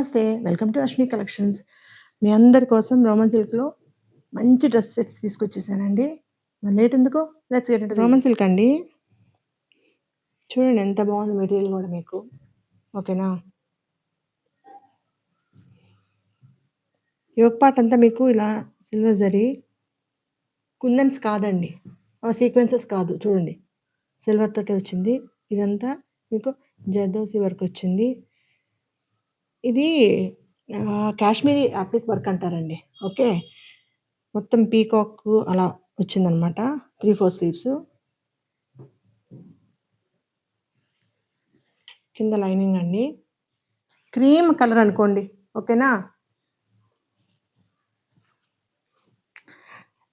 నమస్తే. Welcome to Ashmi collections. మీ అందరి కోసం రోమన్ సిల్క్‌లో మంచి డ్రెస్ సెట్స్ తీసుకొచ్చేసానండి. మరి లేట్ ఎందుకు? Let's get into Roman silk అండి. చూడండి ఎంత బాగుంది మెటీరియల్ కూడా మీకు. ఓకేనా? యోక్ పార్ట్ అంతా మీకు ఇలా సిల్వర్ జరీ కుందన్స్ కాదండి. సీక్వెన్సెస్ కాదు చూడండి. సిల్వర్ తోటే వచ్చింది. ఇదంతా మీకు జర్దోసి వర్క్ వచ్చింది. ఇది కాశ్మీరీ అప్లిక్ వర్క్ అంటారండి. ఓకే. మొత్తం పీకాక్ అలా వచ్చిందనమాట. 3/4 స్లీవ్స్. కింద లైనింగ్ అండి. క్రీమ్ కలర్ అనుకోండి. ఓకేనా?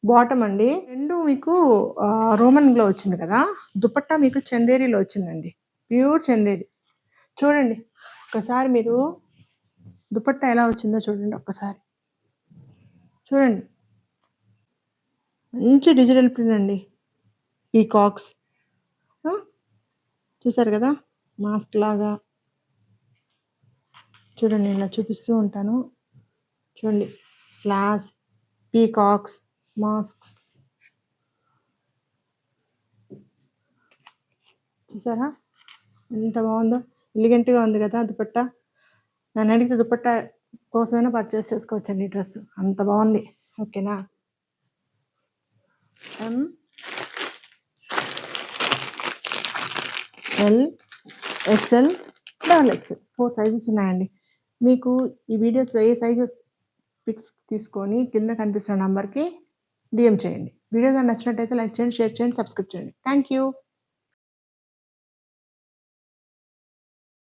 బాటమ్ అండి. 2 మీకు రోమన్‌లో వచ్చింది కదా! దుపట్టా మీకు చందేరిలో వచ్చిందండి. ప్యూర్ చందేరి. చూడండి. ఒకసారి మీరు దుపట్టా ఎలా వచ్చిందో చూడండి ఒక్కసారి. చూడండి. మంచి డిజిటల్ ప్రింట్ అండి. పీకాక్స్. చూసారు కదా! మాస్క్ లాగా. చూడండి ఇలా చూపిస్తూ ఉంటాను. చూడండి. Floss, peacocks, masks. చూసారా? ఎంత బాగుందో. ఎలిగెంట్‌గా ఉంది కదా దుపట్టా. నన్ను అడిగితే దుపట్టా కోసమైనా పర్చేస్ చేసుకోవచ్చండి ఈ డ్రెస్. అంత బాగుంది. ఓకేనా? M, L, XL, double XL 4 sizes ఉన్నాయండి. మీకు ఈ వీడియోస్లో ఏ సైజెస్ పిక్స్ తీసుకొని కింద కనిపిస్తున్న నంబర్కి డిఎం చేయండి. వీడియో కానీ నచ్చినట్టయితే లైక్ చేయండి, షేర్ చేయండి, సబ్స్క్రైబ్ చేయండి. Thank you.